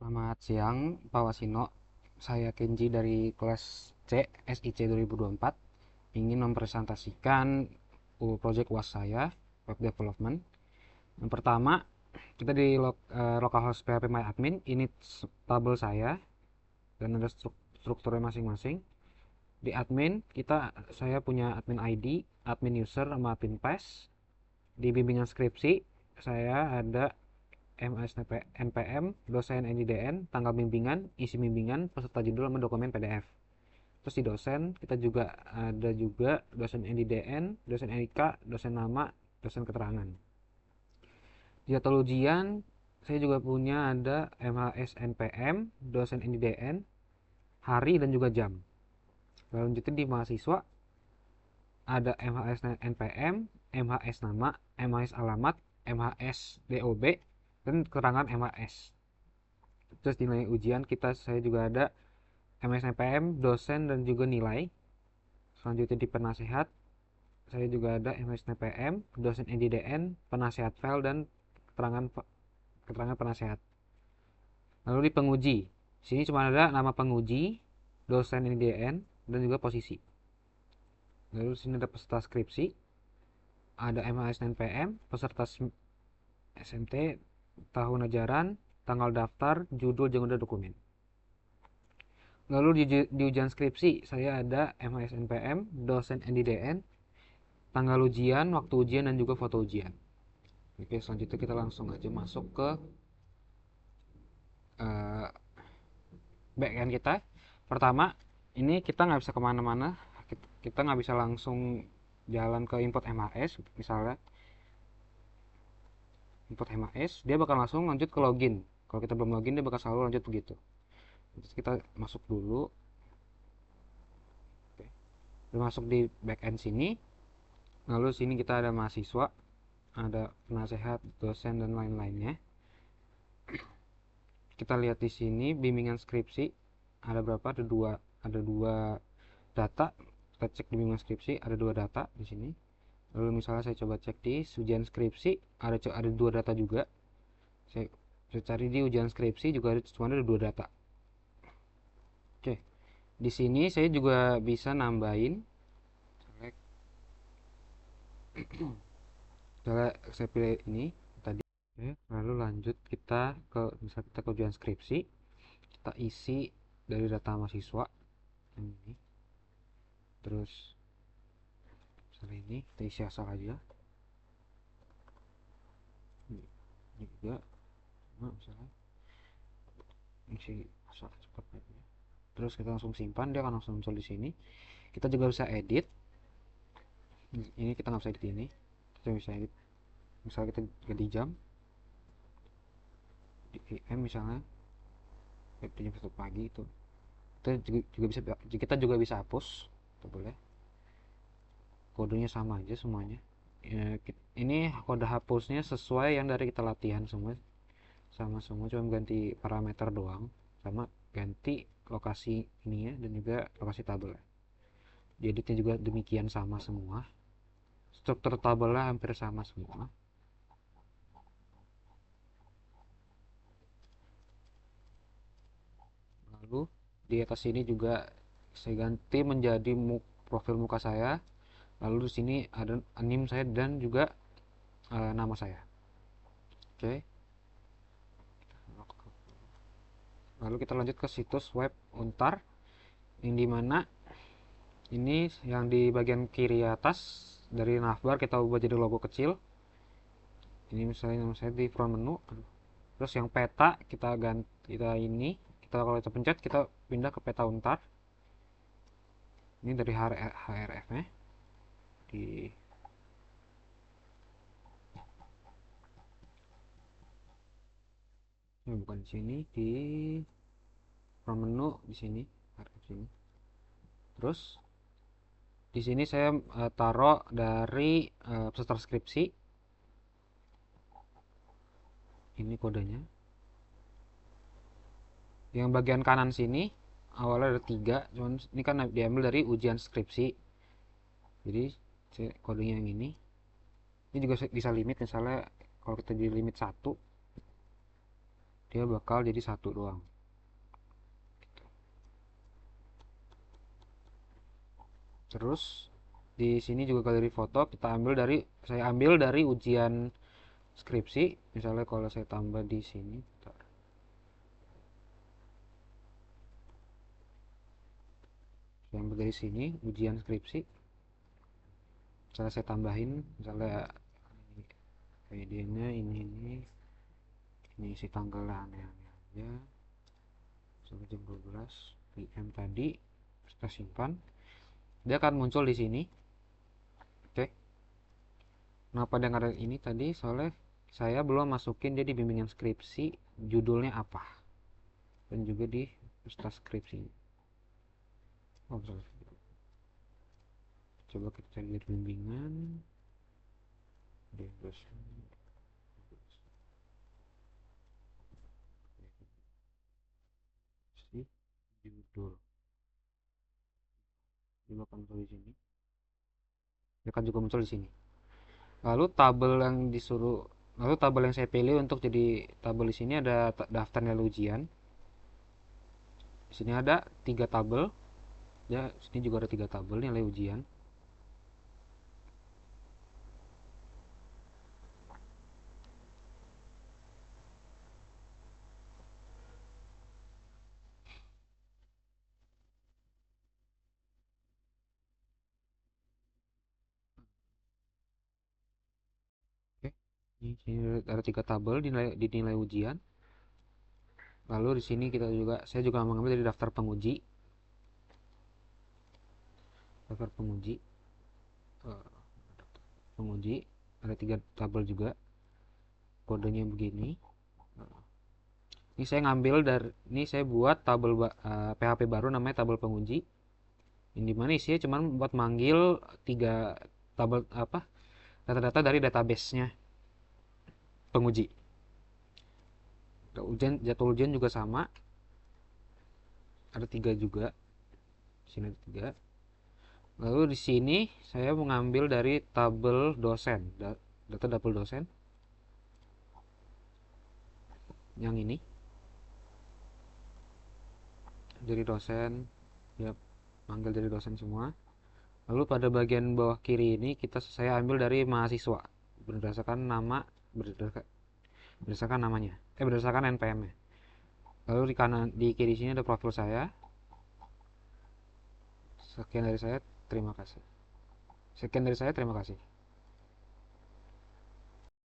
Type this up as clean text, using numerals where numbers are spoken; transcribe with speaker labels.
Speaker 1: Selamat siang, Pak Wasino. Saya Kenji dari kelas C, SIC 2024, ingin mempresentasikan proyek UAS saya, Web Development. Yang pertama, kita di localhost PHP MyAdmin, ini tabel saya, dan ada strukturnya masing-masing. Di admin, saya punya admin ID, admin user, sama admin pass. Di bimbingan skripsi, saya ada MASNP, NPM, dosen NIDN, tanggal bimbingan, isi bimbingan, peserta judul sama dokumen PDF. Terus di dosen kita juga ada dosen NIDN, dosen NIK, dosen nama, dosen keterangan. Di jadwal ujian saya juga punya ada MHS NPM, dosen NIDN, hari dan juga jam. Lalu lanjutin di mahasiswa ada MHS NPM, MHS nama, MHS alamat, MHS DOB, dan keterangan MHS. Terus di nilai ujian saya juga ada MSNPM, dosen dan juga nilai. Selanjutnya di penasehat saya juga ada MSNPM, dosen NDDN, penasehat file dan keterangan keterangan penasehat. Lalu di penguji, sini cuma ada nama penguji, dosen NDDN dan juga posisi. Lalu sini ada peserta skripsi, ada MHSNPM, peserta SMT, tahun ajaran, tanggal daftar, judul, dan dokumen. Lalu di ujian skripsi saya ada MHSNPM, dosen NDDN, tanggal ujian, waktu ujian, dan juga foto ujian. Oke, selanjutnya kita langsung aja masuk ke uh, backend kita. Pertama, ini kita nggak bisa kemana-mana, kita nggak bisa langsung jalan ke import MHS. Misalnya import MHS, dia bakal langsung lanjut ke login. Kalau kita belum login, dia bakal selalu lanjut begitu. Terus kita masuk dulu. Oke. Udah masuk di backend sini. Lalu sini kita ada mahasiswa, ada penasehat, dosen, dan lain-lainnya. Kita lihat di sini bimbingan skripsi ada berapa? Ada dua data. Kita cek di bimbingan skripsi ada dua data di sini. Lalu misalnya saya coba cek di ujian skripsi ada dua data juga. Saya cari di ujian skripsi juga cuma ada dua data. Oke, di sini saya juga bisa nambahin. Saya pilih ini tadi. Oke, lalu lanjut kita ke ujian skripsi, kita isi dari data mahasiswa yang ini. Terus misalnya ini kita isi asal aja. Ini juga misalnya isi asal seperti ini. Terus kita langsung simpan, dia akan langsung muncul di sini. Kita juga bisa edit. Ini kita nggak bisa edit ini. Kita bisa edit. Misalnya kita ganti jam di PM misalnya, jam 1 pagi itu. Kita juga bisa hapus. Kita boleh. Kodenya sama aja semuanya. Ya, ini kode hapusnya sesuai yang dari kita latihan semua, sama semua, cuma ganti parameter doang, sama ganti lokasi ini ya, dan juga lokasi tabel. Di editnya juga demikian, sama semua, struktur tabelnya hampir sama semua. Lalu di atas sini juga saya ganti menjadi profil muka saya. Lalu di sini ada nim saya dan juga nama saya. Oke. Lalu kita lanjut ke situs web Untar, yang dimana ini yang di bagian kiri atas dari navbar kita ubah jadi logo kecil. Ini misalnya nama saya di front menu. Terus yang peta kita ganti, kita kalau kita pencet kita pindah ke peta Untar. Ini dari href nya di ini bukan di sini, di front menu di sini, href sini. Terus di sini saya taruh dari peserta skripsi. Ini kodenya. Yang bagian kanan sini awalnya ada 3, cuman ini kan diambil dari ujian skripsi. Jadi kodenya yang ini juga bisa limit. Misalnya kalau kita di limit 1, dia bakal jadi satu doang. Terus di sini juga galeri foto saya ambil dari ujian skripsi. Misalnya kalau saya tambah di sini, saya ambil dari sini ujian skripsi. Misalnya saya tambahin, misalnya idenya ini isi tanggalnya aneh-aneh aja. Sampai jam 12 PM tadi kita simpan. Dia akan muncul di sini. Oke. Kenapa dia ada ini tadi? Soalnya saya belum masukin dia di bimbingan skripsi judulnya apa, dan juga di peserta skripsi. Oh, sorry. Coba kita lihat bimbingan. Si judul juga akan muncul di sini. Dia akan juga muncul di sini. Lalu tabel yang saya pilih untuk jadi tabel di sini ada daftar nilai ujian. Di sini ada 3 tabel. Ya, sini juga ada 3 tabel nilai ujian. Oke. Ini sini ada 3 tabel di nilai ujian. Lalu di sini saya juga mengambil dari daftar penguji. Daftar penguji, eh, penguji ada 3 tabel juga. Kodenya begini. Ini saya buat PHP baru namanya tabel penguji. Ini dimana isinya cuma buat manggil 3 tabel data-data dari database-nya penguji. Jadwal ujian juga sama, ada 3 juga. Di sini ada 3. Lalu di sini saya mengambil dari tabel dosen, data tabel dosen yang ini dari dosen, ya, panggil dari dosen semua. Lalu pada bagian bawah kiri ini saya ambil dari mahasiswa berdasarkan berdasarkan namanya, berdasarkan NPM-nya. Lalu di kiri sini ada profil saya. Sekian dari saya, terima kasih.